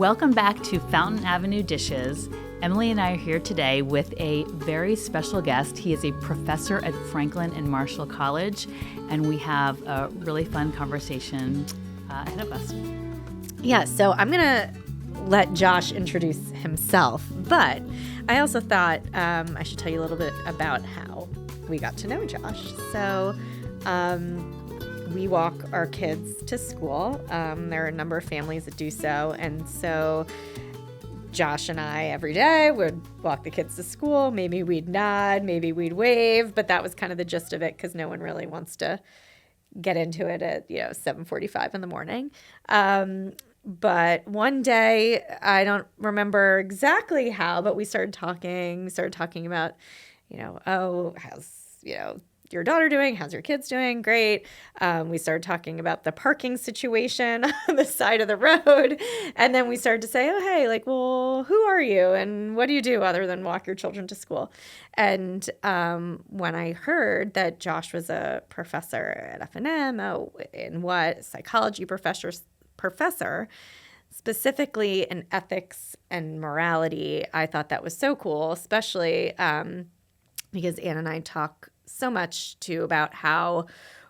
Welcome back to Fountain Avenue Dishes. Emily and I are here today with a very special guest. He is a professor at Franklin and Marshall College, and we have a really fun conversation ahead of us. Yeah, so I'm going to let Josh introduce himself, but I also thought I should tell you a little bit about how we got to know Josh. So we walk our kids to school. There are a number of families that do so, and so Josh and I every day would walk the kids to school. Maybe we'd nod, maybe we'd wave, but that was kind of the gist of it because no one really wants to get into it at 7:45 in the morning. But one day, I don't remember exactly how, but we started talking about, how's your daughter doing? How's your kids doing? Great. We started talking about the parking situation on the side of the road. And then we started to say, oh, hey, who are you? And what do you do other than walk your children to school? And when I heard that Josh was a professor at FNM, psychology professor, specifically in ethics and morality, I thought that was so cool, especially because Anne and I talk so much too about how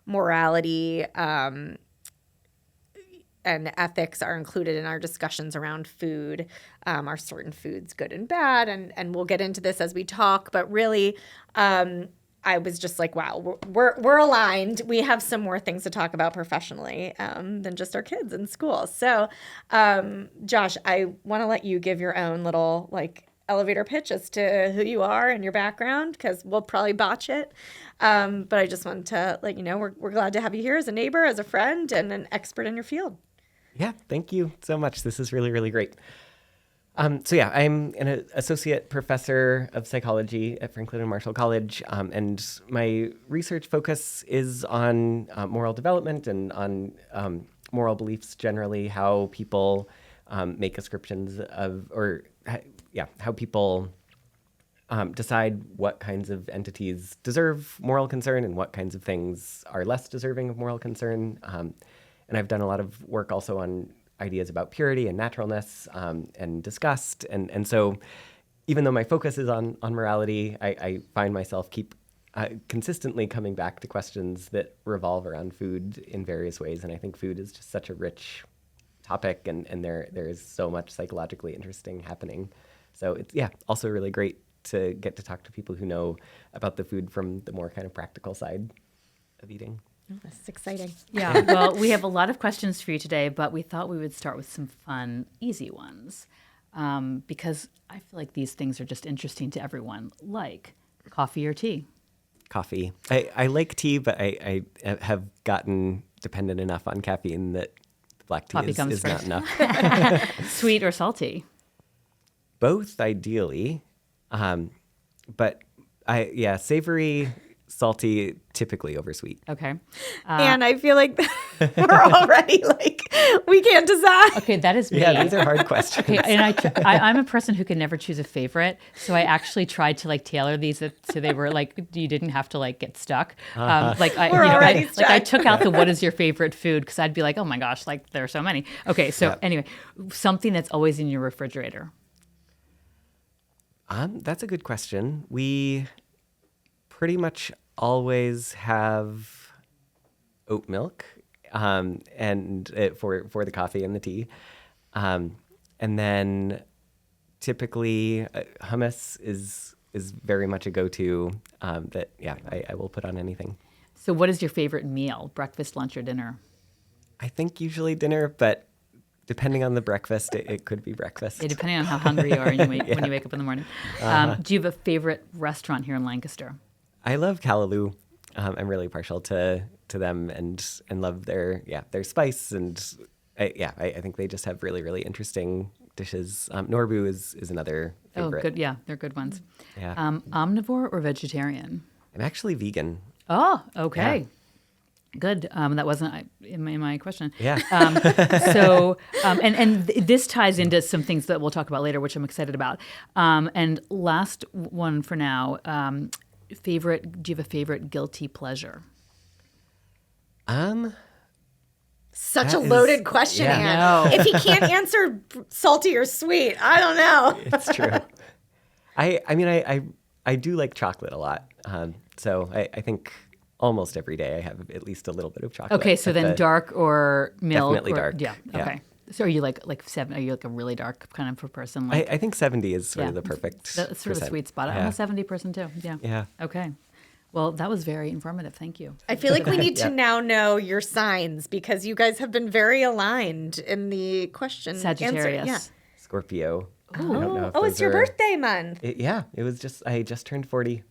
morality and ethics are included in our discussions around food. Are certain foods good and bad? And we'll get into this as we talk. But really, I was just like, wow, we're aligned. We have some more things to talk about professionally than just our kids in school. So, Josh, I want to let you give your own little elevator pitch as to who you are and your background, because we'll probably botch it. But I just wanted to let you know we're glad to have you here as a neighbor, as a friend, and an expert in your field. Yeah, thank you so much. This is really, really great. I'm an associate professor of psychology at Franklin and Marshall College, and my research focus is on moral development and on moral beliefs generally, how people make ascriptions of, how people decide what kinds of entities deserve moral concern and what kinds of things are less deserving of moral concern. And I've done a lot of work also on ideas about purity and naturalness and disgust. And so even though my focus is on morality, I find myself consistently coming back to questions that revolve around food in various ways. And I think food is just such a rich topic, and there is so much psychologically interesting happening. So it's, also really great to get to talk to people who know about the food from the more kind of practical side of eating. Oh, that's exciting. Yeah, well, we have a lot of questions for you today, but we thought we would start with some fun, easy ones, because I feel like these things are just interesting to everyone, like coffee or tea. Coffee. I like tea, but I have gotten dependent enough on caffeine that black tea is not enough. Sweet or salty? Both, ideally. But savory, salty, typically over sweet. Okay. And I feel like we're already we can't decide. Okay, that is me. Yeah, these are hard questions. Okay, and I'm a person who can never choose a favorite, so I actually tried to tailor these so they were you didn't have to get stuck. I took out the what is your favorite food, because I'd be like, oh my gosh, there are so many. Okay, so Anyway, something that's always in your refrigerator. That's a good question. We pretty much always have oat milk, and for the coffee and the tea, and then typically hummus is very much a go-to that I will put on anything. So, what is your favorite meal? Breakfast, lunch, or dinner? I think usually dinner, but depending on the breakfast, it could be breakfast. Yeah, depending on how hungry you are when you wake up in the morning. Do you have a favorite restaurant here in Lancaster? I love Callaloo. I'm really partial to them and love their spice, and I think they just have really, really interesting dishes. Norbu is another favorite. Oh, good. Yeah, they're good ones. Yeah. Omnivore or vegetarian? I'm actually vegan. Oh, okay. Yeah. Good. That wasn't in my question. Yeah. This ties into some things that we'll talk about later, which I'm excited about. And last one for now. Do you have a favorite guilty pleasure? such That a loaded is- question, yeah. Anne. If he can't answer salty or sweet, I don't know. It's true. I mean, I do like chocolate a lot. So I think almost every day I have at least a little bit of chocolate. Okay, so at then the- dark or milk? Definitely or, dark, Yeah. yeah. Okay. So are you like seven? Are you like a really dark kind of a person? Like, I think 70 is sort yeah, of the perfect That's sort of a percent. sweet spot. I'm Yeah. a 70 person too. Yeah. Yeah. Okay. Well, that was very informative. Thank you. I feel like we need to Yeah. now know your signs because you guys have been very aligned in the question Sagittarius. answer. Yeah. Scorpio. I don't know if Oh, those it's your are- birthday month. Yeah, it was just, I just turned 40.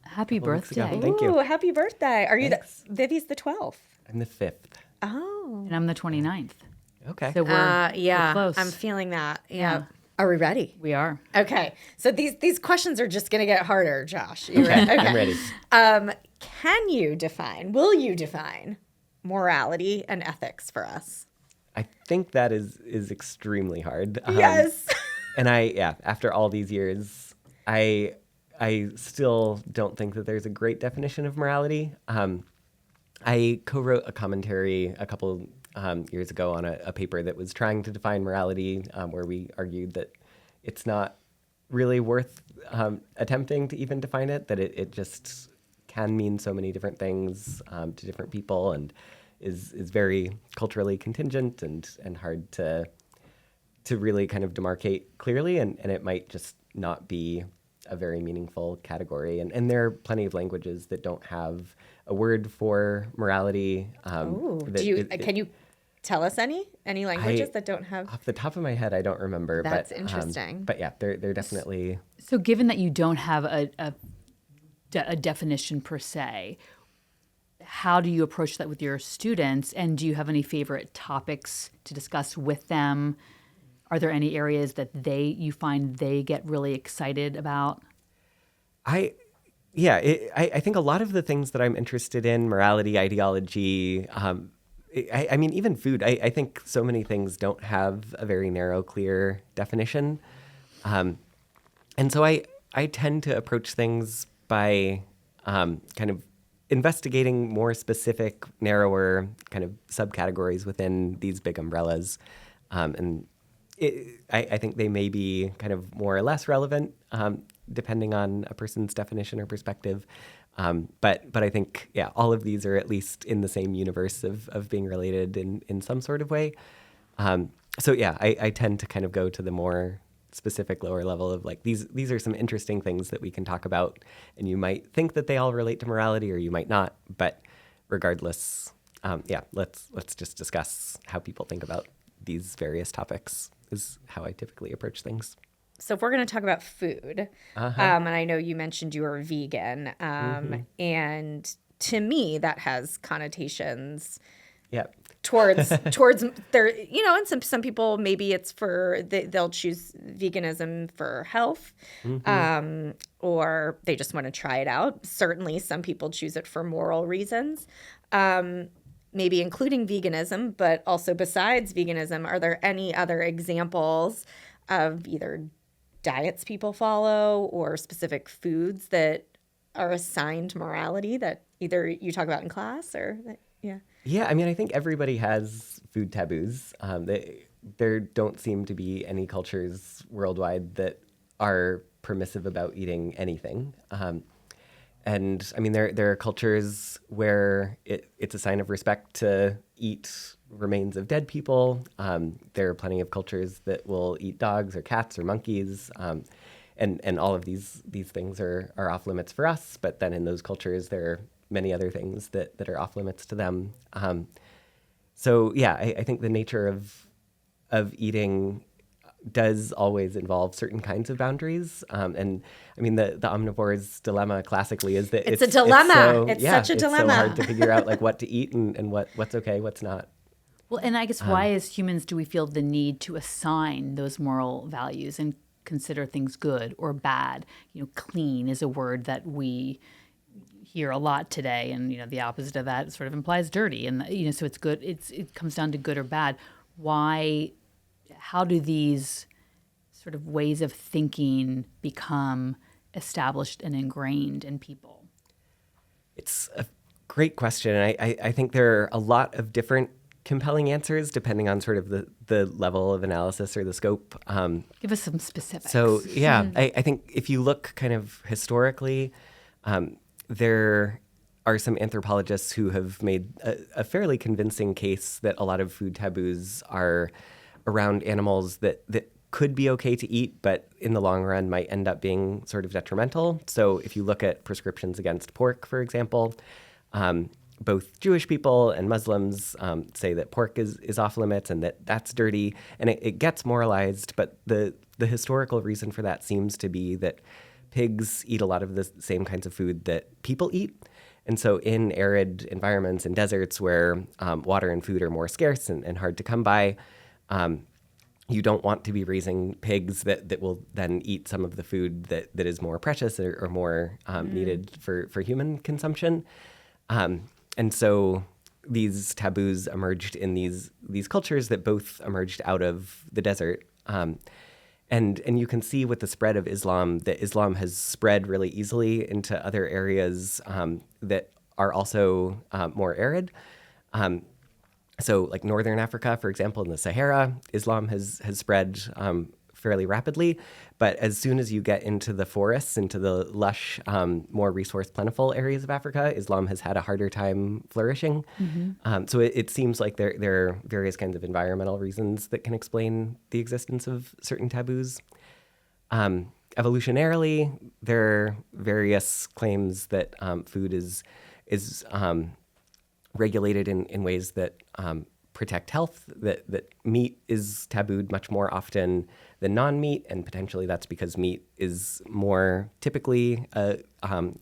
Happy couple weeks ago. birthday. Thank you. Ooh, happy birthday. Are you Thanks. Vivi's the 12th? I'm the 5th. Oh. And I'm the 29th. Okay. So we're, Yeah, we're close. I'm feeling that. Yeah. Yeah. Are we ready? We are. Okay. So these questions are just going to get harder, Josh. You ready? Okay. I'm ready. Will you define morality and ethics for us? I think that is extremely hard. Yes. And after all these years, I still don't think that there's a great definition of morality. I co-wrote a commentary a couple years ago on a paper that was trying to define morality, where we argued that it's not really worth attempting to even define it, that it just can mean so many different things to different people and is very culturally contingent and hard to really kind of demarcate clearly, and it might just not be a very meaningful category. And there are plenty of languages that don't have a word for morality. Ooh. that Can you tell us any languages I- that don't have? Off the top of my head, I don't remember. That's but, interesting. But yeah, they're definitely. So given that you don't have a definition per se, how do you approach that with your students? And do you have any favorite topics to discuss with them? Are there any areas that you find they get really excited about? I think a lot of the things that I'm interested in, morality, ideology, I mean, even food, I think so many things don't have a very narrow, clear definition. And so I tend to approach things by kind of investigating more specific, narrower kind of subcategories within these big umbrellas. And I think they may be kind of more or less relevant depending on a person's definition or perspective. But I think, all of these are at least in the same universe of being related in some sort of way. I tend to kind of go to the more specific lower level of like, these are some interesting things that we can talk about. And you might think that they all relate to morality or you might not. But regardless, let's just discuss how people think about these various topics is how I typically approach things. So if we're going to talk about food, and I know you mentioned you are vegan, and to me that has connotations Yeah. towards their, and some people maybe it's they'll choose veganism for health, or they just want to try it out. Certainly, some people choose it for moral reasons. Maybe including veganism, but also besides veganism, are there any other examples of either diets people follow or specific foods that are assigned morality that either you talk about in class or yeah? Yeah, I mean, I think everybody has food taboos. There don't seem to be any cultures worldwide that are permissive about eating anything. And I mean, there are cultures where it's a sign of respect to eat remains of dead people. There are plenty of cultures that will eat dogs or cats or monkeys. And all of these things are off limits for us. But then in those cultures, there are many other things that are off limits to them. I think the nature of eating does always involve certain kinds of boundaries. And I mean, the omnivore's dilemma classically is that it's a dilemma. It's such a it's dilemma. so hard to figure out like what to eat and what's okay, what's not. Well, and I guess why as humans do we feel the need to assign those moral values and consider things good or bad? Clean is a word that we hear a lot today, and the opposite of that sort of implies dirty, and so it's good. It comes down to good or bad. Why? How do these sort of ways of thinking become established and ingrained in people? It's a great question. And I think there are a lot of different compelling answers depending on sort of the level of analysis or the scope. Give us some specifics. So, yeah, I think if you look kind of historically, there are some anthropologists who have made a fairly convincing case that a lot of food taboos are around animals that could be okay to eat, but in the long run might end up being sort of detrimental. So if you look at prescriptions against pork, for example, both Jewish people and Muslims say that pork is off limits and that's dirty, and it gets moralized, but the historical reason for that seems to be that pigs eat a lot of the same kinds of food that people eat. And so in arid environments and deserts where water and food are more scarce and hard to come by, you don't want to be raising pigs that will then eat some of the food that is more precious or more needed for human consumption. And so these taboos emerged in these cultures that both emerged out of the desert. And you can see with the spread of Islam that Islam has spread really easily into other areas that are also more arid. So like Northern Africa, for example, in the Sahara, Islam has spread fairly rapidly. But as soon as you get into the forests, into the lush, more resource plentiful areas of Africa, Islam has had a harder time flourishing. So it seems like there are various kinds of environmental reasons that can explain the existence of certain taboos. Evolutionarily, there are various claims that food is regulated in ways that protect health, that meat is tabooed much more often than non-meat, and potentially that's because meat is more typically a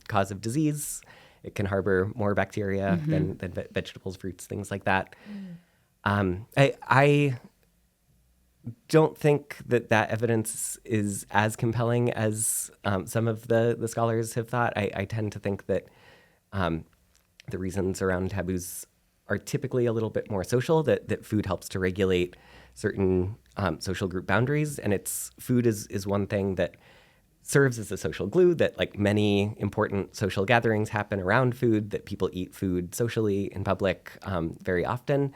cause of disease. It can harbor more bacteria than vegetables, fruits, things like that. I don't think that evidence is as compelling as some of the scholars have thought. I tend to think that the reasons around taboos are typically a little bit more social, that food helps to regulate certain social group boundaries. And food is one thing that serves as a social glue, that like many important social gatherings happen around food, that people eat food socially in public very often.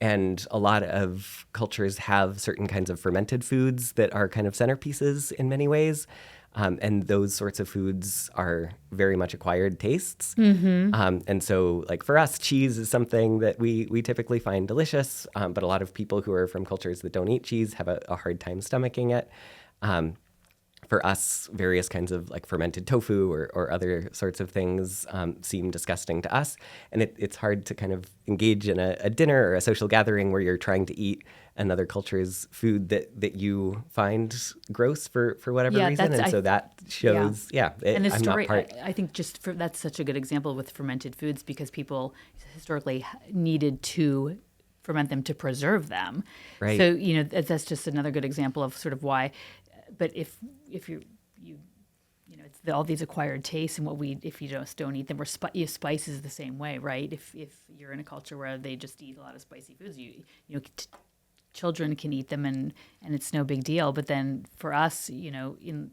And a lot of cultures have certain kinds of fermented foods that are kind of centerpieces in many ways. And those sorts of foods are very much acquired tastes. And so, like for us, cheese is something that we typically find delicious, but a lot of people who are from cultures that don't eat cheese have a hard time stomaching it. For us, various kinds of like fermented tofu or other sorts of things seem disgusting to us. And it's hard to kind of engage in a dinner or a social gathering where you're trying to eat another culture's food that you find gross for whatever reason. And so that shows, and the story, I'm not I think that's such a good example with fermented foods, because people historically needed to ferment them to preserve them. Right. So, that's just another good example of sort of why. But if you it's all these acquired tastes, and if you just don't eat them, spice is the same way, right? If you're in a culture where they just eat a lot of spicy foods, children can eat them and it's no big deal. But then for us, in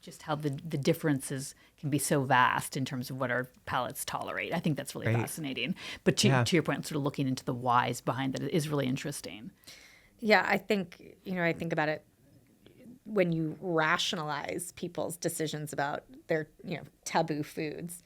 just how the differences can be so vast in terms of what our palates tolerate. I think that's really fascinating. But to your point, sort of looking into the whys behind that is really interesting. Yeah, I think about it. When you rationalize people's decisions about their, taboo foods,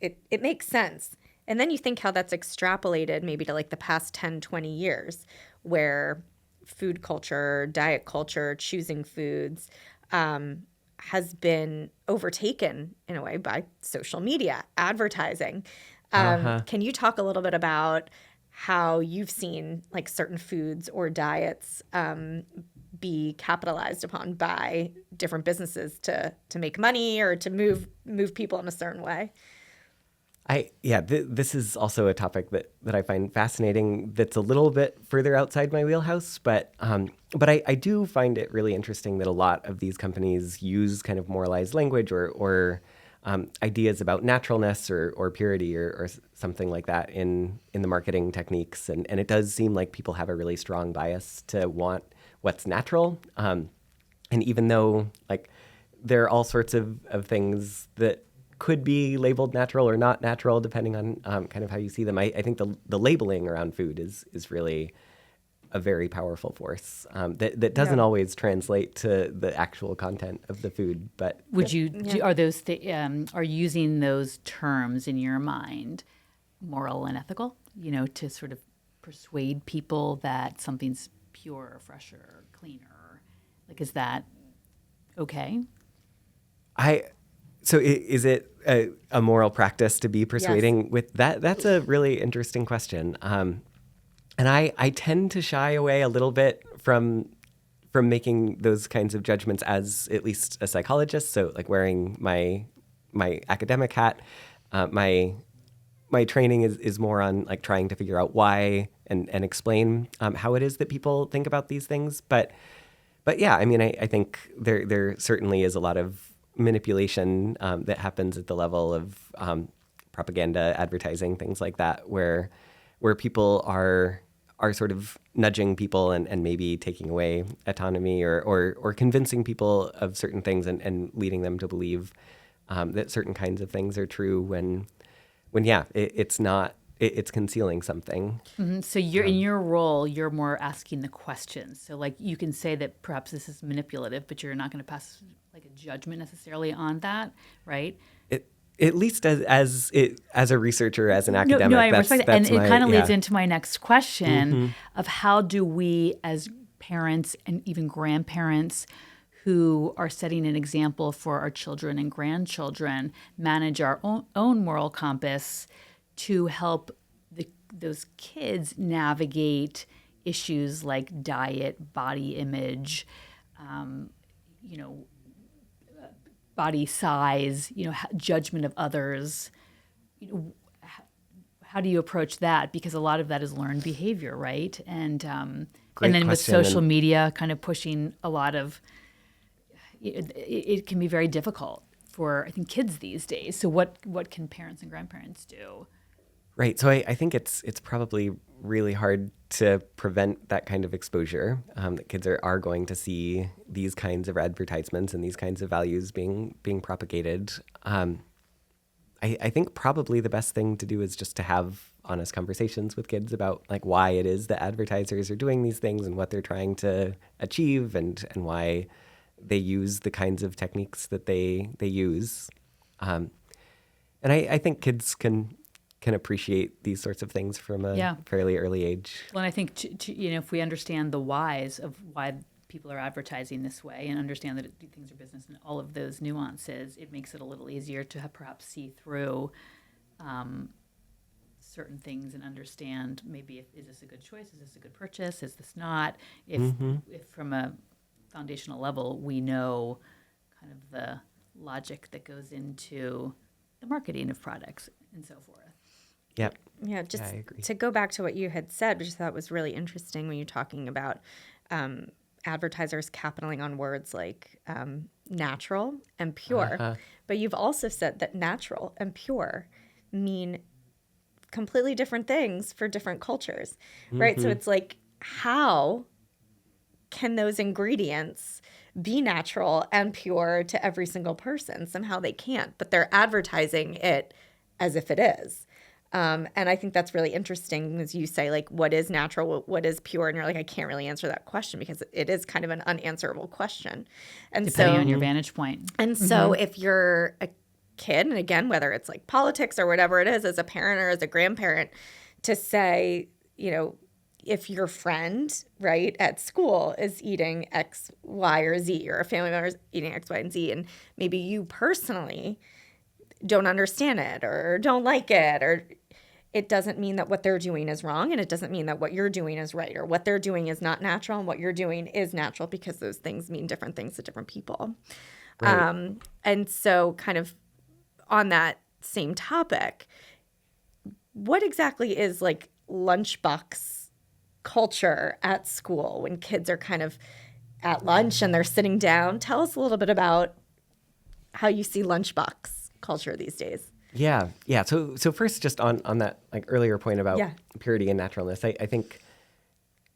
it makes sense. And then you think how that's extrapolated maybe to like the past 10, 20 years, where food culture, diet culture, choosing foods has been overtaken in a way by social media, advertising. Can you talk a little bit about how you've seen like certain foods or diets be capitalized upon by different businesses to make money or to move people in a certain way? This is also a topic that I find fascinating. That's a little bit further outside my wheelhouse, but I do find it really interesting that a lot of these companies use kind of moralized language or ideas about naturalness or purity or something like that in the marketing techniques, and it does seem like people have a really strong bias to want what's natural. And even though like there are all sorts of things that could be labeled natural or not natural, depending on kind of how you see them. I think the labeling around food is really a very powerful force that doesn't always translate to the actual content of the food. But would you are those are using those terms in your mind moral and ethical? To sort of persuade people that something's pure, or fresher, cleaner. Like, is that okay? So is it a moral practice to be persuading with that? That's a really interesting question. And I tend to shy away a little bit from making those kinds of judgments as at least a psychologist. So like wearing my academic hat, my training is more on like trying to figure out why and explain how it is that people think about these things. But yeah, I mean, I think there certainly is a lot of manipulation that happens at the level of propaganda, advertising, things like that, where people are sort of nudging people and maybe taking away autonomy or convincing people of certain things and leading them to believe that certain kinds of things are true when it's not. It's concealing something. Mm-hmm. So you're in your role, you're more asking the questions. So like you can say that perhaps this is manipulative, but you're not going to pass like a judgment necessarily on that, right? At least as a researcher, as an academic. No, I respect that. And it kind of leads into my next question of how do we as parents and even grandparents who are setting an example for our children and grandchildren manage our own moral compass to help those kids navigate issues like diet, body image, body size, judgment of others. How do you approach that? Because a lot of that is learned behavior, right? And then with social media kind of pushing a lot of, it can be very difficult for, I think, kids these days. So what can parents and grandparents do? Right. So I think it's probably really hard to prevent that kind of exposure, that kids are going to see these kinds of advertisements and these kinds of values being propagated. I think probably the best thing to do is just to have honest conversations with kids about like why it is that advertisers are doing these things and what they're trying to achieve and why they use the kinds of techniques that they use. And I think kids can appreciate these sorts of things from a fairly early age. Well, and I think if we understand the whys of why people are advertising this way and understand that things are business and all of those nuances, it makes it a little easier to perhaps see through certain things and understand maybe is this a good choice? Is this a good purchase? Is this not? If from a foundational level we know kind of the logic that goes into the marketing of products and so forth. Yep. Yeah, just to go back to what you had said, which I thought was really interesting when you're talking about advertisers capitalizing on words like natural and pure. But you've also said that natural and pure mean completely different things for different cultures, right? So it's like, how can those ingredients be natural and pure to every single person? Somehow they can't, but they're advertising it as if it is. And I think that's really interesting as you say, like, what is natural, what is pure? And you're like, I can't really answer that question because it is kind of an unanswerable question. And depending on your vantage point. And so if you're a kid, and again, whether it's like politics or whatever it is, as a parent or as a grandparent, to say, if your friend, right, at school is eating X, Y, or Z, or a family member is eating X, Y, and Z, and maybe you personally don't understand it or don't like it, or it doesn't mean that what they're doing is wrong, and it doesn't mean that what you're doing is right, or what they're doing is not natural and what you're doing is natural, because those things mean different things to different people. Right. And so kind of on that same topic, what exactly is like lunchbox culture at school when kids are kind of at lunch and they're sitting down? Tell us a little bit about how you see lunchbox culture these days. Yeah. So first, just on that like earlier point about purity and naturalness, I think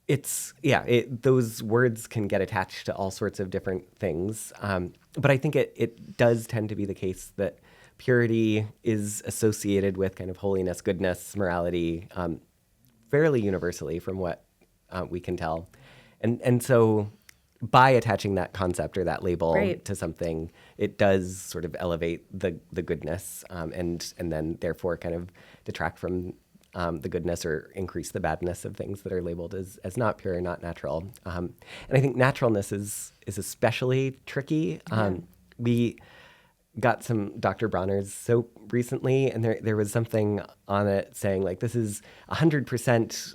those words can get attached to all sorts of different things. But I think it does tend to be the case that purity is associated with kind of holiness, goodness, morality, fairly universally from what we can tell. And so by attaching that concept or that label Right. to something, it does sort of elevate the goodness, and then therefore kind of detract from the goodness or increase the badness of things that are labeled as not pure, not natural. And I think naturalness is especially tricky. We got some Dr. Bronner's soap recently, and there was something on it saying like this is 100%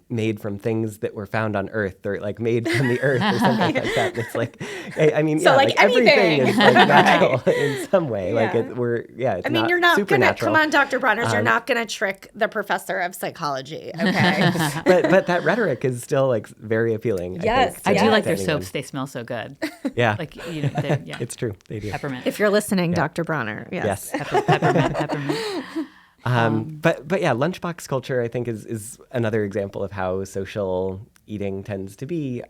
made from things that were found on Earth, or like made from the Earth, or something like that. It's like, I mean, So, yeah, like, everything anything. is like natural in some way. Like Yeah. it's I mean, not you're not gonna supernatural. come on, Dr. Bronner's. You're not gonna trick the professor of psychology, okay? but that rhetoric is still like very appealing. Yes, I do to like their anyone. soaps. They smell so good. Yeah, Like, you know, yeah. it's true. They do. Peppermint. If you're listening, Dr. Bronner, yes. Yes. Peppermint. But yeah, lunchbox culture, I think, is another example of how social eating tends to be.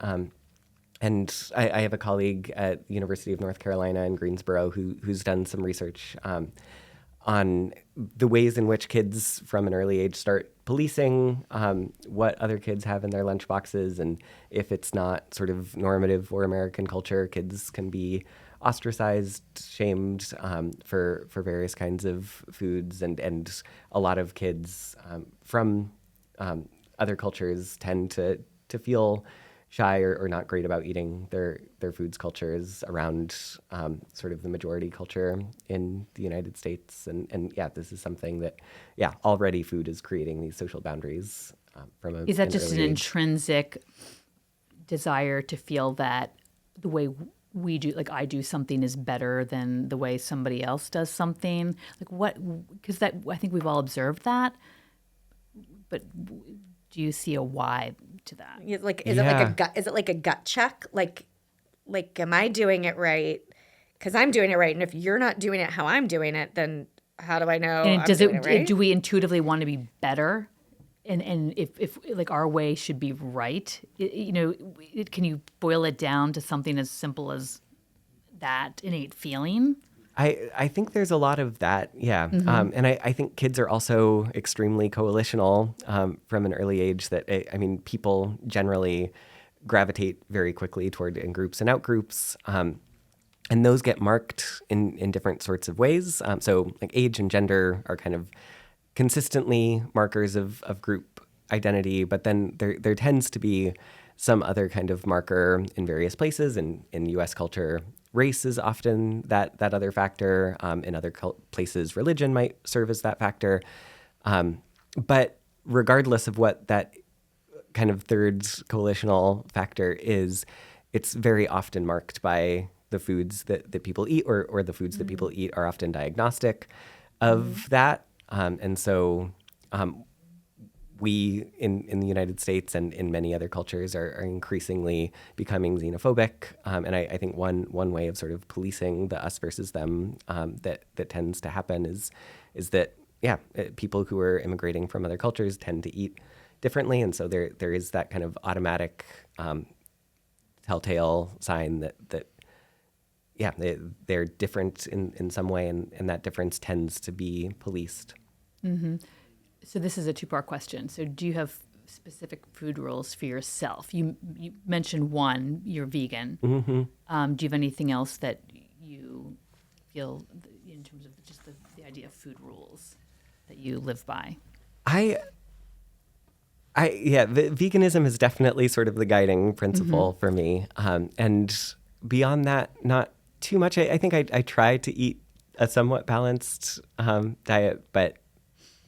And I have a colleague at the University of North Carolina in Greensboro who's done some research on the ways in which kids from an early age start policing what other kids have in their lunchboxes. And if it's not sort of normative for American culture, kids can be ostracized, shamed for various kinds of foods. And a lot of kids from other cultures tend to feel shy or not great about eating their foods cultures around sort of the majority culture in the United States. And yeah, this is something that, already food is creating these social boundaries from a Is that just an early age. intrinsic desire to feel that the way we do, like I do something is better than the way somebody else does something? Like what, because that, I think we've all observed that, but do you see a why to that? Like, is it like Yeah. a gut? Is it like a gut check? Like, am I doing it right? Because I'm doing it right, and if you're not doing it how I'm doing it, then how do I know And I'm does doing it, it right? do we intuitively want to be better? And if like our way should be right, can you boil it down to something as simple as that innate feeling? I think there's a lot of that, yeah. And I think kids are also extremely coalitional from an early age that, I mean, people generally gravitate very quickly toward in groups and out groups. And those get marked in different sorts of ways. So like age and gender are kind of consistently markers of group identity, but then there tends to be some other kind of marker in various places. In U.S. culture, race is often that other factor. In other places, religion might serve as that factor. But regardless of what that kind of third coalitional factor is, it's very often marked by the foods that people eat, or the foods that people eat are often diagnostic of that. And so we in the United States and in many other cultures are increasingly becoming xenophobic. And I think one way of sort of policing the us versus them that tends to happen is that, people who are immigrating from other cultures tend to eat differently. And so there is that kind of automatic telltale sign that they're different in some way, and that difference tends to be policed. So this is a two-part question. So do you have specific food rules for yourself? You mentioned one, you're vegan. Do you have anything else that you feel in terms of just the idea of food rules that you live by? Veganism is definitely sort of the guiding principle for me. And beyond that, not too much. I think I try to eat a somewhat balanced diet, but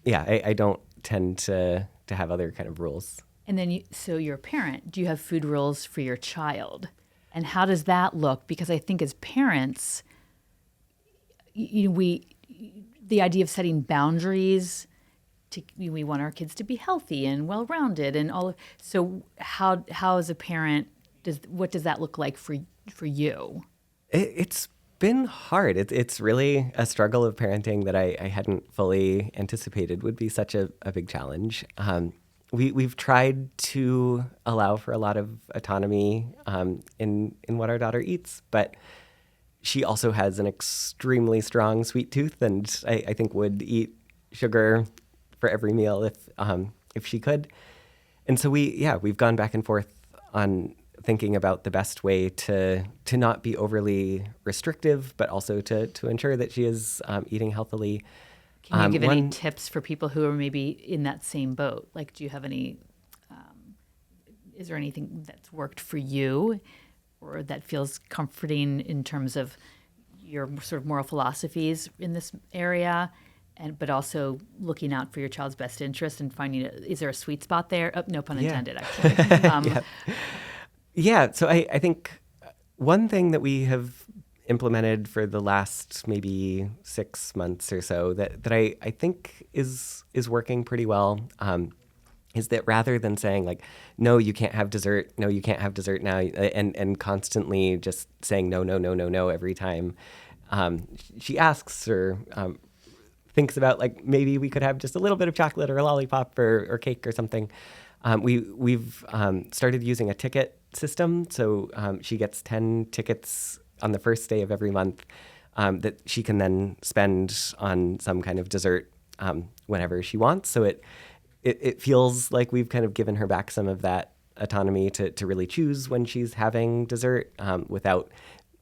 I don't tend to have other kind of rules. And then, so you're a parent. Do you have food rules for your child? And how does that look? Because I think as parents, the idea of setting boundaries, we want our kids to be healthy and well-rounded and all. So how as a parent, what does that look like for you? It's been hard. It's really a struggle of parenting that I hadn't fully anticipated would be such a big challenge. We've tried to allow for a lot of autonomy in what our daughter eats, but she also has an extremely strong sweet tooth, and I think would eat sugar for every meal if she could. And so we've gone back and forth on thinking about the best way to not be overly restrictive, but also to ensure that she is eating healthily. Can you give any tips for people who are maybe in that same boat? Like, do you have any, is there anything that's worked for you or that feels comforting in terms of your sort of moral philosophies in this area? But also looking out for your child's best interest and finding, is there a sweet spot there? Oh, no pun intended, actually. Yeah, so I think one thing that we have implemented for the last maybe 6 months or so that I think is working pretty well is that rather than saying like, no, you can't have dessert, no, you can't have dessert now, and constantly just saying no every time, she asks or thinks about like maybe we could have just a little bit of chocolate or a lollipop or cake or something. We've started using a ticket system, so she gets 10 tickets on the first day of every month that she can then spend on some kind of dessert whenever she wants. So it feels like we've kind of given her back some of that autonomy to really choose when she's having dessert without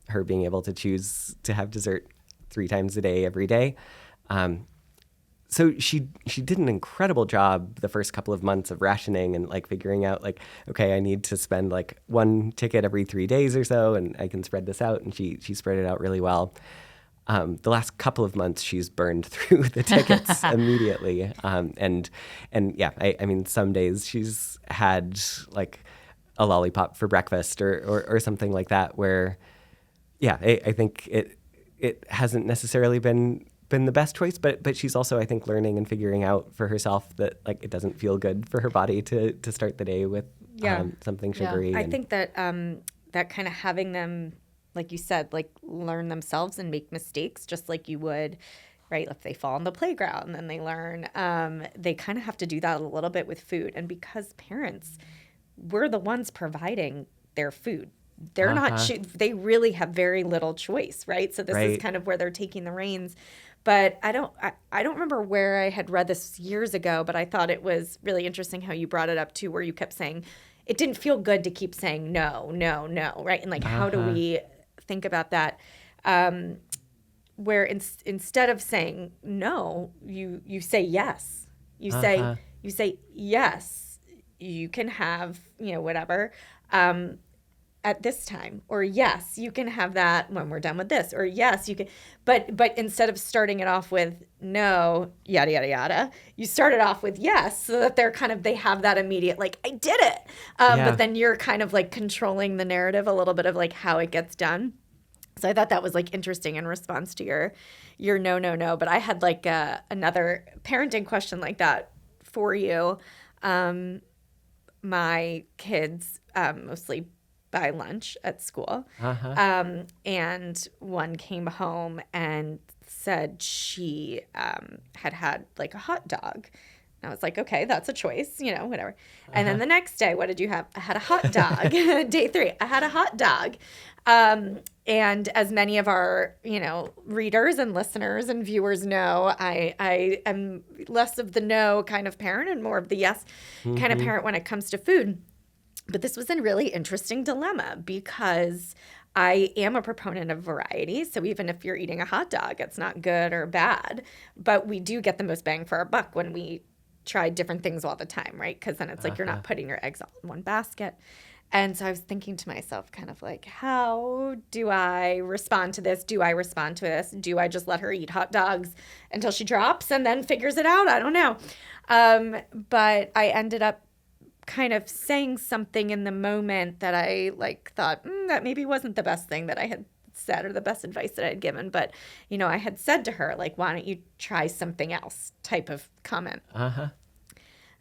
her being able to choose to have dessert 3 times a day every day. So she did an incredible job the first couple of months of rationing and like figuring out like, okay, I need to spend like 1 ticket every 3 days or so, and I can spread this out. And she spread it out really well. The last couple of months, she's burned through the tickets immediately. And yeah, I mean, some days she's had like a lollipop for breakfast or something like that where, yeah, I think it hasn't necessarily been the best choice, but she's also, I think, learning and figuring out for herself that like it doesn't feel good for her body to start the day with something sugary. Yeah. I think that that kind of having them, like you said, like learn themselves and make mistakes just like you would, right? If they fall on the playground, then they learn. They kind of have to do that a little bit with food. And because parents, we're the ones providing their food. They're not, they really have very little choice, right? So this is kind of where they're taking the reins. But I don't remember where I had read this years ago, but I thought it was really interesting how you brought it up too, where you kept saying it didn't feel good to keep saying no, right? And like, how do we think about that? Where instead of saying no, you say yes. You say yes. You can have whatever. At this time, or yes, you can have that when we're done with this, or yes, you can, but instead of starting it off with no, yada, yada, yada, you start it off with yes, so that they have that immediate, like, I did it. But then you're kind of like controlling the narrative a little bit of like how it gets done. So I thought that was like interesting in response to your no, but I had like another parenting question like that for you. My kids, mostly buy lunch at school. And one came home and said she had like a hot dog. And I was like, okay, that's a choice, whatever. And then the next day, what did you have? I had a hot dog. Day 3, I had a hot dog. And as many of our, readers and listeners and viewers know, I am less of the no kind of parent and more of the yes kind of parent when it comes to food. But this was a really interesting dilemma because I am a proponent of variety. So even if you're eating a hot dog, it's not good or bad. But we do get the most bang for our buck when we try different things all the time, right? Because then it's like you're not putting your eggs all in one basket. And so I was thinking to myself kind of like, how do I respond to this? Do I respond to this? Do I just let her eat hot dogs until she drops and then figures it out? I don't know. But I ended up kind of saying something in the moment that I thought that maybe wasn't the best thing that I had said or the best advice that I had given. But, I had said to her, like, why don't you try something else type of comment. And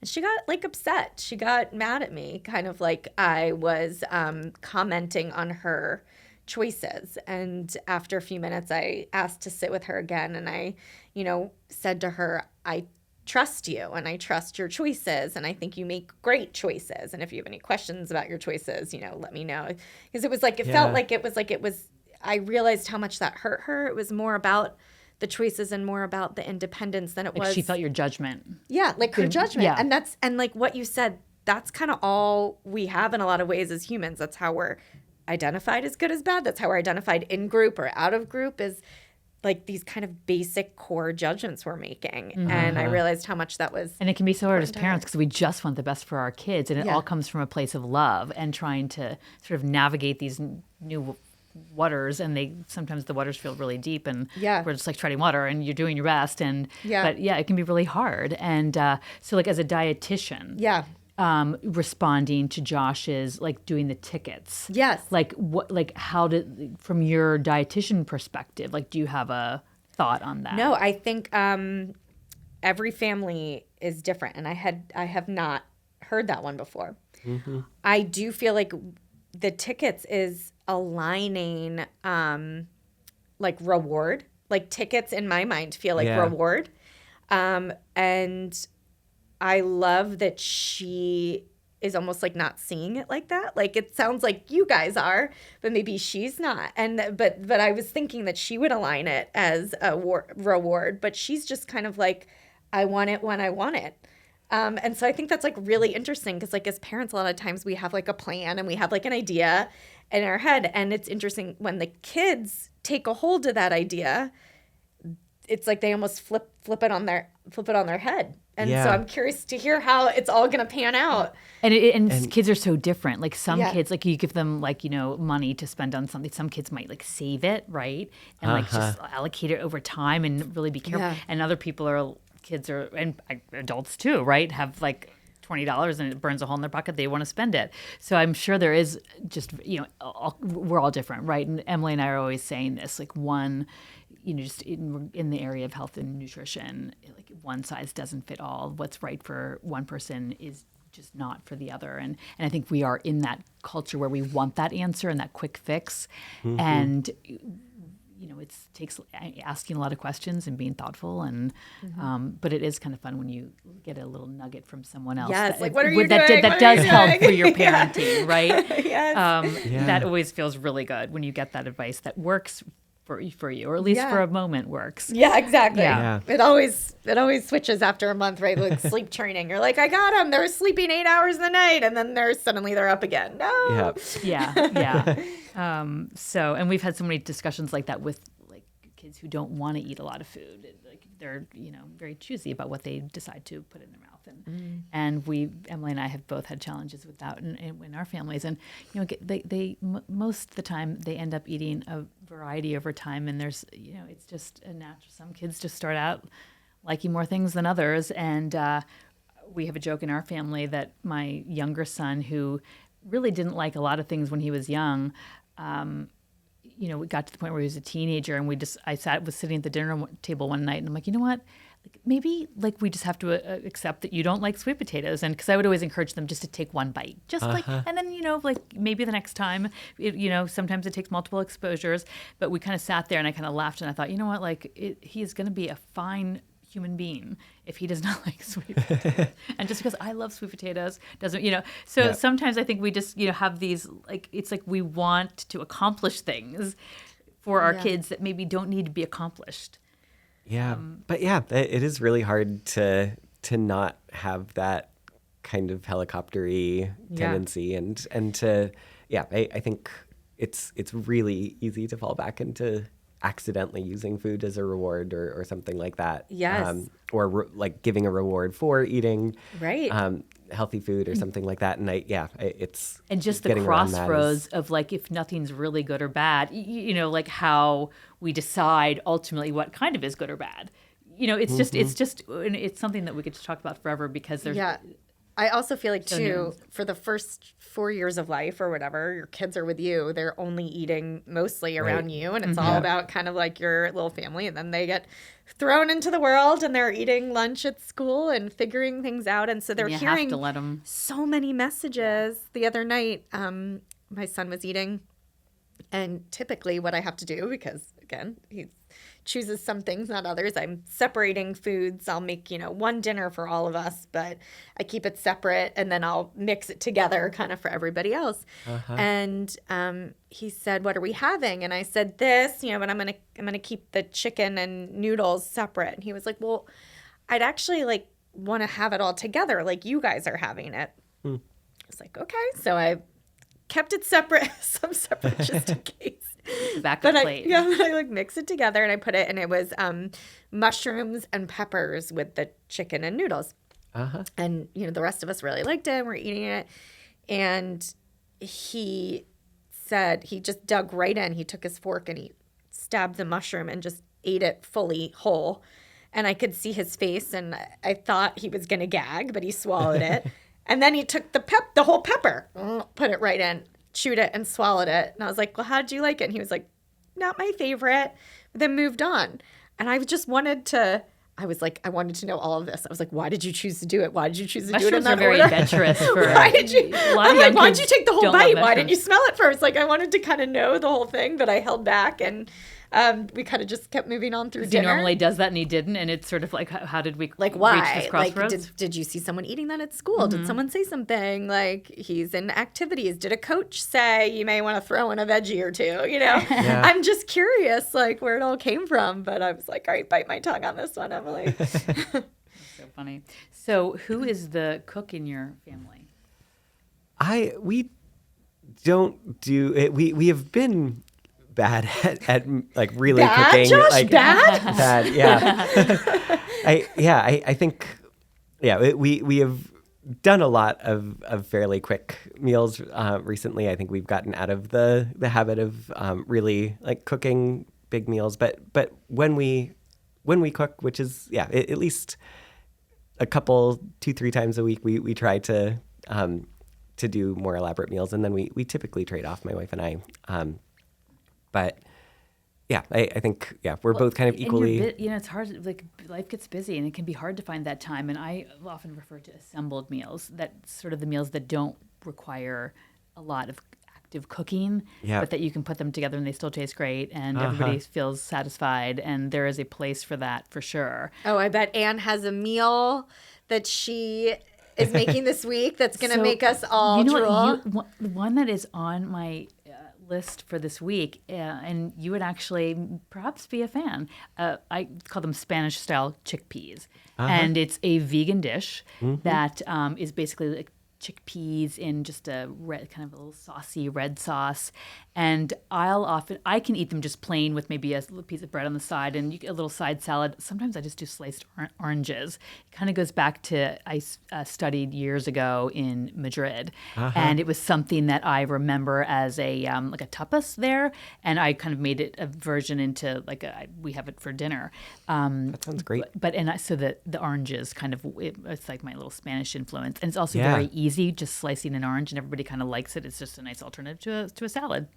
she got upset. She got mad at me, kind of like I was commenting on her choices. And after a few minutes, I asked to sit with her again. And I, said to her, I trust you and I trust your choices and I think you make great choices. And if you have any questions about your choices, let me know. Because it was like, it felt like it was I realized how much that hurt her. It was more about the choices and more about the independence than it Like was. she felt your judgment. Yeah, like her judgment. Yeah. And like what you said, that's kind of all we have in a lot of ways as humans. That's how we're identified as good as bad. That's how we're identified in group or out of group, is like these kind of basic core judgments we're making. And I realized how much that was. And it can be so hard as parents because we just want the best for our kids. And it all comes from a place of love and trying to sort of navigate these new waters. And sometimes the waters feel really deep and we're just like treading water and you're doing your best. But it can be really hard. And so like as a dietitian. Yeah. Responding to Josh's like doing the tickets. Yes. Like what, like how did, from your dietitian perspective, like do you have a thought on that? No, I think every family is different, and I have not heard that one before. Mm-hmm. I do feel like the tickets is aligning like reward. Like tickets in my mind feel like reward. And I love that she is almost like not seeing it like that. Like it sounds like you guys are, but maybe she's not. And but I was thinking that she would align it as a reward, but she's just kind of like, I want it when I want it. And so I think that's like really interesting because like as parents, a lot of times we have like a plan and we have like an idea in our head, and it's interesting when the kids take a hold of that idea. It's like they almost flip it on their head. And so I'm curious to hear how it's all going to pan out. And kids are so different. Like some kids, like you give them like, money to spend on something. Some kids might like save it, right? And like just allocate it over time and really be careful. Yeah. And other kids are, and adults too, right? Have like $20 and it burns a hole in their pocket. They want to spend it. So I'm sure there is just, we're all different, right? And Emily and I are always saying this, like one, just in the area of health and nutrition, like one size doesn't fit all. What's right for one person is just not for the other. And I think we are in that culture where we want that answer and that quick fix. Mm-hmm. And, it takes asking a lot of questions and being thoughtful. And but it is kind of fun when you get a little nugget from someone else. Yes, like what are you doing? That does help for your parenting, right? Yes. That always feels really good when you get that advice that works for you, or at least for a moment works. Yeah, exactly. Yeah. It always switches after a month, right? Like sleep training. You're like, I got them. They're sleeping 8 hours a night, and then they're up again. No. Yeah. So, and we've had so many discussions like that with like kids who don't want to eat a lot of food. Like they're very choosy about what they decide to put in their mouth. And Emily and I have both had challenges with that in our families. And they most of the time they end up eating a variety over time. And there's it's just a natural. Some kids just start out liking more things than others. And we have a joke in our family that my younger son, who really didn't like a lot of things when he was young, we got to the point where he was a teenager, and I was sitting at the dinner table one night, and I'm like, you know what? Like, maybe like we just have to accept that you don't like sweet potatoes, and because I would always encourage them just to take one bite, just like, and then like maybe the next time, sometimes it takes multiple exposures. But we kind of sat there, and I kind of laughed, and I thought, you know what? Like he is going to be a fine human being if he does not like sweet potatoes. And just because I love sweet potatoes doesn't, so sometimes I think we just, have these, like, it's like we want to accomplish things for our kids that maybe don't need to be accomplished. Yeah. But it is really hard to not have that kind of helicoptery tendency and to, I think it's really easy to fall back into accidentally using food as a reward or something like that. Yes. Or like giving a reward for eating healthy food or something like that. And it's and just the crossroads of like if nothing's really good or bad, like how we decide ultimately what kind of is good or bad. It's just it's something that we could just talk about forever because there's I also feel like, too, for the first 4 years of life or whatever, your kids are with you. They're only eating mostly around you. And it's all about kind of like your little family. And then they get thrown into the world and they're eating lunch at school and figuring things out. And so they're hearing have to let them. So many messages. The other night, my son was eating. And typically what I have to do, because, again, he's chooses some things, not others. I'm separating foods. I'll make, one dinner for all of us, but I keep it separate, and then I'll mix it together kind of for everybody else. And he said, "What are we having?" And I said, "This, but I'm gonna keep the chicken and noodles separate." And he was like, "Well, I'd actually like want to have it all together, like you guys are having it." I was like, "Okay." So I kept it separate, some separate just in case. Backup plate. I like mix it together, and I put it, and it was mushrooms and peppers with the chicken and noodles. And the rest of us really liked it, and we're eating it. And he said he just dug right in. He took his fork and he stabbed the mushroom and just ate it fully whole. And I could see his face, and I thought he was gonna gag, but he swallowed it. And then he took the whole pepper, put it right in, chewed it, and swallowed it. And I was like, "Well, how'd you like it?" And he was like, "Not my favorite," but then moved on. And I just wanted to, I wanted to know all of this. I was like, "Why did you choose to do it? Why did you choose to do it in that very order?" adventurous. Why'd you take the whole bite? Why didn't you smell it first? Like, I wanted to kind of know the whole thing, but I held back, and we kind of just kept moving on through dinner. He normally does that, and he didn't, and it's sort of like, how did we like why? reach this crossroads? Like, did you see someone eating that at school? Did someone say something? Like, he's in activities. Did a coach say you may want to throw in a veggie or two? Yeah. I'm just curious, like, where it all came from. But I was like, all right, bite my tongue on this one, Emily. So funny. So, who is the cook in your family? We don't do it. We have been bad at like really cooking. Josh, like bad. Yeah. I think we have done a lot of fairly quick meals recently. I think we've gotten out of the habit of really like cooking big meals. But when we cook, which is at least a couple 2-3 times a week, we try to do more elaborate meals, and then we typically trade off, my wife and I. But I think we're both kind of equally. It's hard. Like, life gets busy, and it can be hard to find that time. And I often refer to assembled meals. That's sort of the meals that don't require a lot of active cooking, but that you can put them together and they still taste great, and everybody feels satisfied. And there is a place for that for sure. Oh, I bet Anne has a meal that she is making this week that's going to make us all drool. The one that is on my list for this week, and you would actually perhaps be a fan. I call them Spanish style chickpeas, and it's a vegan dish that is basically like chickpeas in just a red, kind of a little saucy red sauce. And I can eat them just plain with maybe a piece of bread on the side and a little side salad. Sometimes I just do sliced oranges. It kind of goes back to, I studied years ago in Madrid, and it was something that I remember as a like a tapas there, and I kind of made it a version into like we have it for dinner. That sounds great. So the oranges kind of, it's like my little Spanish influence, and it's also very easy, just slicing an orange, and everybody kind of likes it. It's just a nice alternative to a salad.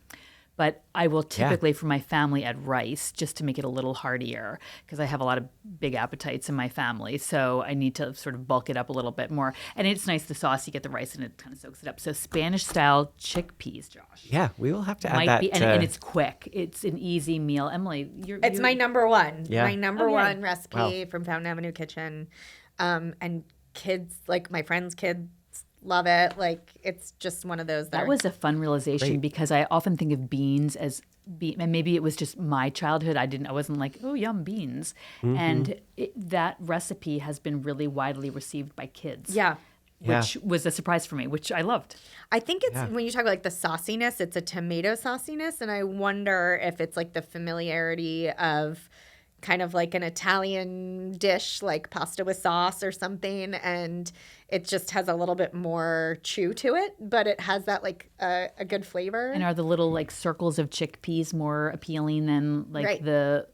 But I will typically, for my family, add rice just to make it a little heartier, because I have a lot of big appetites in my family. So I need to sort of bulk it up a little bit more. And it's nice, the sauce, you get the rice and it kind of soaks it up. So Spanish-style chickpeas, Josh. Yeah, we will have to add that. And it's quick. It's an easy meal. Emily, it's my number one. Yeah. My number one recipe from Fountain Avenue Kitchen. And kids, like my friends' kids, love it. Like, it's just one of those. That was a fun realization because I often think of beans as and maybe it was just my childhood. I wasn't like, oh, yum, beans. And that recipe has been really widely received by kids. Yeah. Which was a surprise for me, which I loved. I think it's, when you talk about like the sauciness, it's a tomato sauciness. And I wonder if it's like the familiarity of kind of like an Italian dish like pasta with sauce or something, and it just has a little bit more chew to it, but it has that like a good flavor. And are the little like circles of chickpeas more appealing than like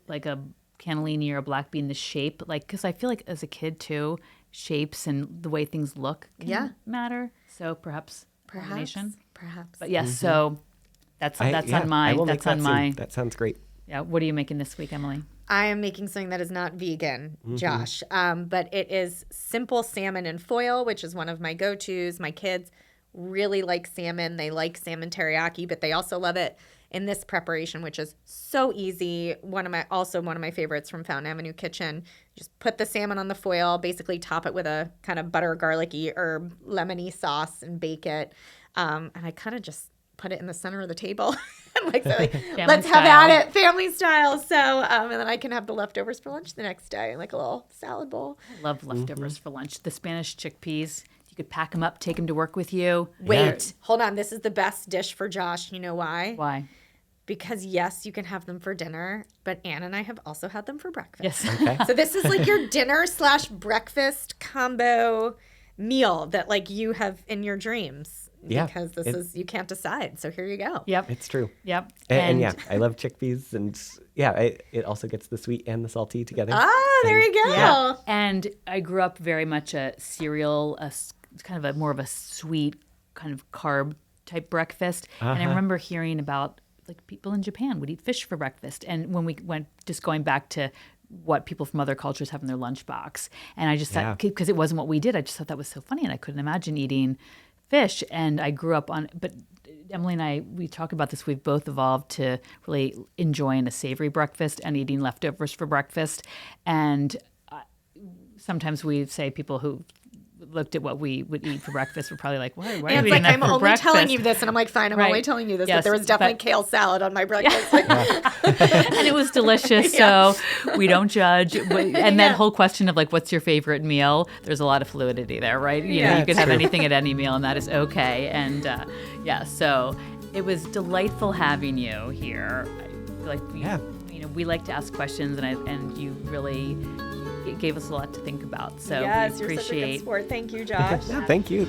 like a cannellini or a black bean, the shape? Like, because I feel like as a kid too, shapes and the way things look can matter. So perhaps. But yes, so that's on my. That's on my. That sounds great. Yeah. What are you making this week, Emily? I am making something that is not vegan, Josh, but it is simple salmon and foil, which is one of my go-tos. My kids really like salmon. They like salmon teriyaki, but they also love it in this preparation, which is so easy. One of my favorites from Fountain Avenue Kitchen. Just put the salmon on the foil, basically top it with a kind of butter, garlicky, herb, lemony sauce, and bake it. And I kind of just put it in the center of the table. Let's have at it, family style. So, and then I can have the leftovers for lunch the next day, like a little salad bowl. I love leftovers for lunch. The Spanish chickpeas, you could pack them up, take them to work with you. Wait, hold on. This is the best dish for Josh. You know why? Why? Because yes, you can have them for dinner, but Anne and I have also had them for breakfast. Yes. Okay. So this is like your dinner/breakfast combo meal that like you have in your dreams. Yeah. Because you can't decide. So here you go. Yep. It's true. Yep. And yeah, I love chickpeas, and yeah, it also gets the sweet and the salty together. Ah, there you go. Yeah. And I grew up very much a cereal, kind of more of a sweet kind of carb type breakfast. And I remember hearing about like people in Japan would eat fish for breakfast. And when we went, just going back to what people from other cultures have in their lunchbox. And I just thought, because it wasn't what we did, I just thought that was so funny. And I couldn't imagine eating fish. And I grew up on, but Emily and I, we talk about this. We've both evolved to really enjoying a savory breakfast and eating leftovers for breakfast. And sometimes we say people who looked at what we would eat for breakfast were probably like, why are you eating that I'm for only breakfast? telling you this. And I'm like, fine, I'm only telling you this. But there was definitely kale salad on my breakfast. And it was delicious. So we don't judge. And that whole question of like, what's your favorite meal? There's a lot of fluidity there, right? You know, you could have anything at any meal and that is okay. And so it was delightful having you here. I feel like we like to ask questions and you really gave us a lot to think about. So yes, we appreciate. You're such a good sport. Thank you, Josh. Thank you.